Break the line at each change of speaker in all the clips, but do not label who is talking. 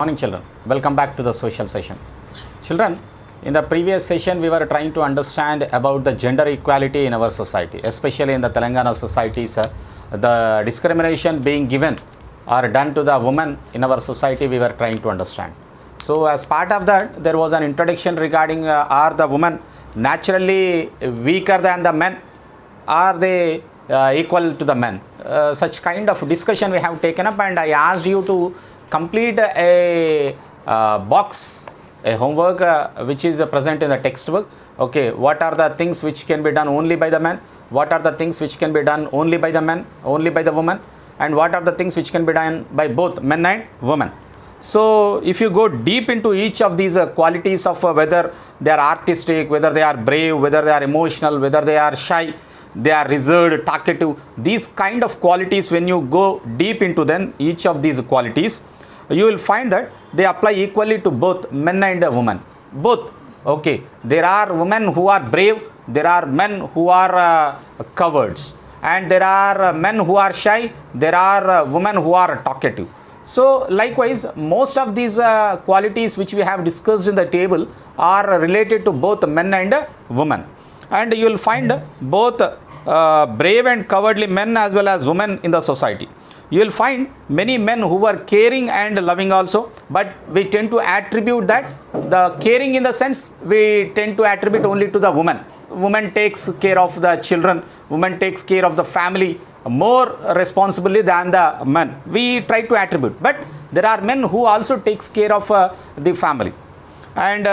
Morning children, welcome back to the social session. Children, in the previous session we were trying to understand about the gender equality in our society, especially in the Telangana societies, the discrimination being given or done to the women in our society we were trying to understand. So as part of that there was an introduction regarding are the women naturally weaker than the men, are they equal to the men? Such kind of discussion we have taken up, and I asked you to complete a box, a homework which is present in the textbook. Okay, what are the things which can be done only by the men? What are the things which can be done only by the men, only by the women? And what are the things which can be done by both men and women? So if you go deep into each of these qualities of whether they are artistic, whether they are brave, whether they are emotional, whether they are shy, they are reserved, talkative, these kind of qualities, when you go deep into them, each of these qualities, you will find that they apply equally to both men and women. Both. Okay. There are women who are brave, there are men who are cowards, and there are men who are shy, there are women who are talkative. So likewise, most of these qualities which we have discussed in the table are related to both men and women. And you will find both brave and cowardly men as well as women in the society. You will find many men who are caring and loving also, but we tend to attribute that the caring in the sense we tend to attribute only to the woman. Woman takes care of the children, woman takes care of the family more responsibly than the men. We try to attribute, but there are men who also takes care of the family. And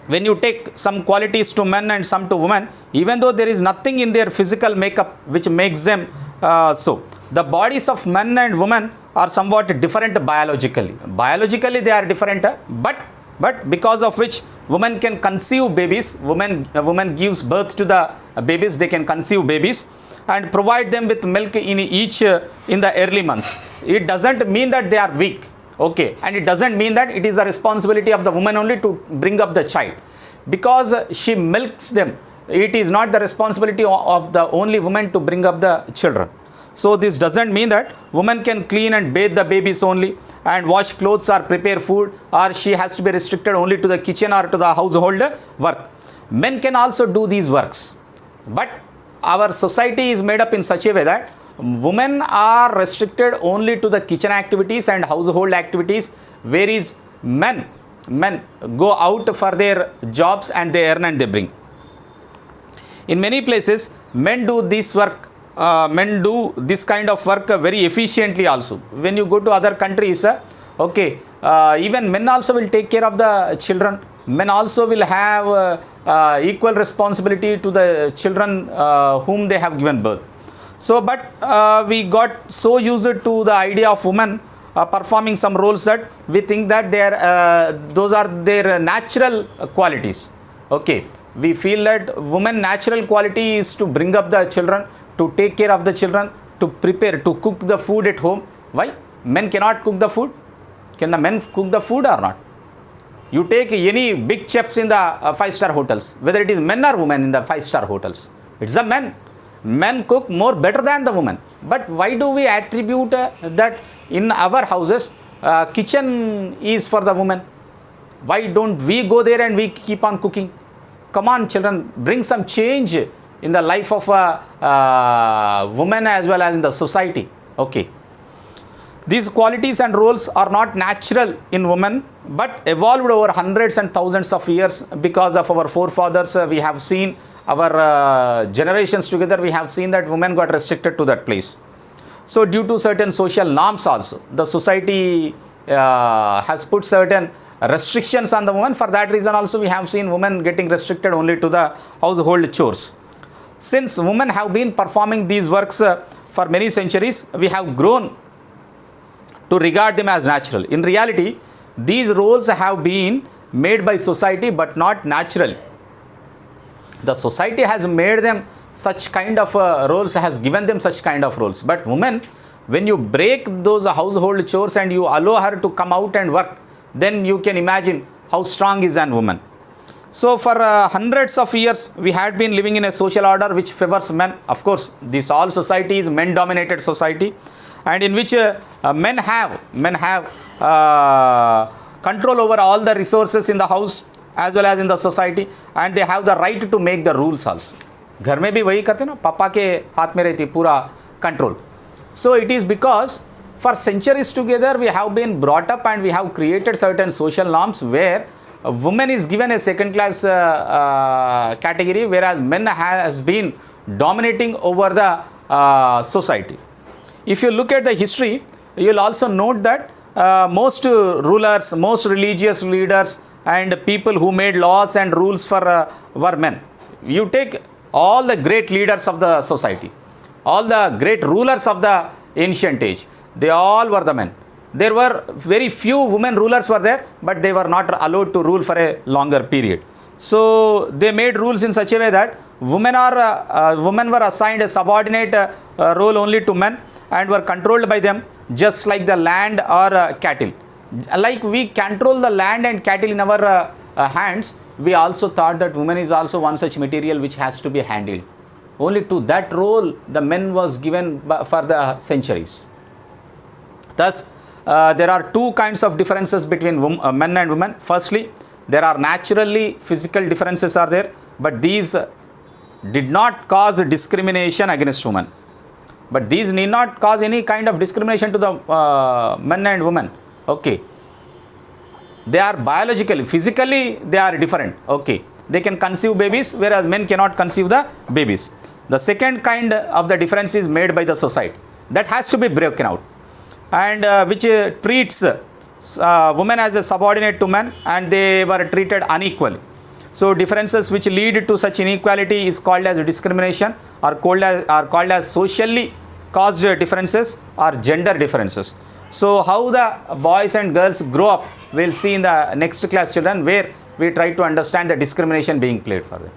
when you take some qualities to men and some to women, even though there is nothing in their physical makeup which makes them so, the bodies of men and women are somewhat different biologically. Biologically they are different, but because of which women can conceive babies, woman gives birth to the babies, they can conceive babies and provide them with milk in the early months. It doesn't mean that they are weak. Okay, and it doesn't mean that it is the responsibility of the woman only to bring up the child. Because she milks them, it is not the responsibility of the only woman to bring up the children. So this doesn't mean that woman can clean and bathe the babies only and wash clothes or prepare food, or she has to be restricted only to the kitchen or to the household work. Men can also do these works, but our society is made up in such a way that women are restricted only to the kitchen activities and household activities, whereas men go out for their jobs and they earn and they bring. In many places, men do this work, men do this kind of work very efficiently also. When you go to other countries, okay, even men also will take care of the children. Men also will have equal responsibility to the children whom they have given birth. So, but we got so used to the idea of women performing some roles that we think that those are their natural qualities. Okay, we feel that women natural quality is to bring up the children, to take care of the children, to prepare, to cook the food at home. Why? Men cannot cook the food. Can the men cook the food or not? You take any big chefs in the 5-star hotels, whether it is men or women in the 5-star hotels, it's the men. Men cook more better than the women. But why do we attribute that in our houses kitchen is for the women? Why don't we go there and we keep on cooking? Come on children, bring some change in the life of a woman as well as in the society. Okay. These qualities and roles are not natural in women, but evolved over hundreds and thousands of years because of our forefathers. We have seen our generations together, we have seen that women got restricted to that place. So due to certain social norms also, the society has put certain restrictions on the woman. For that reason also we have seen women getting restricted only to the household chores. Since women have been performing these works for many centuries, we have grown to regard them as natural. In reality, these roles have been made by society but not natural. The society has made them such kind of roles, has given them such kind of roles. But women, when you break those household chores and you allow her to come out and work, then you can imagine how strong is an woman. So for hundreds of years, we had been living in a social order which favors men. Of course, this all society is men-dominated society. and in which men have control over all the resources in the house as well as in the society, and they have the right to make the rules also. घर में भी वही करते ना, पापा के हाथ में रहती पूरा control. So it is because for centuries together we have been brought up and we have created certain social norms where a woman is given a second class category, whereas men has been dominating over the society. If you look at the history, you will also note that most rulers, most religious leaders and people who made laws and rules for were men. You take all the great leaders of the society, all the great rulers of the ancient age, they all were the men. There were very few women rulers were there, but they were not allowed to rule for a longer period. So they made rules in such a way that women were assigned a subordinate role only to men and were controlled by them, just like the land or cattle. Like we control the land and cattle in our hands, we also thought that woman is also one such material which has to be handled. Only to that role the men was given for the centuries. Thus, there are two kinds of differences between men and women. Firstly, there are naturally physical differences are there, but these did not cause discrimination against women. But these need not cause any kind of discrimination to the men and women. Okay. They are biologically, physically they are different. Okay. They can conceive babies, whereas men cannot conceive the babies. The second kind of the difference is made by the society. That has to be broken out, and which treats women as a subordinate to men, and they were treated unequally. So differences which lead to such inequality is called as discrimination, or called as socially caused differences or gender differences. So how the boys and girls grow up, we'll see in the next class, children, where we try to understand the discrimination being played for them.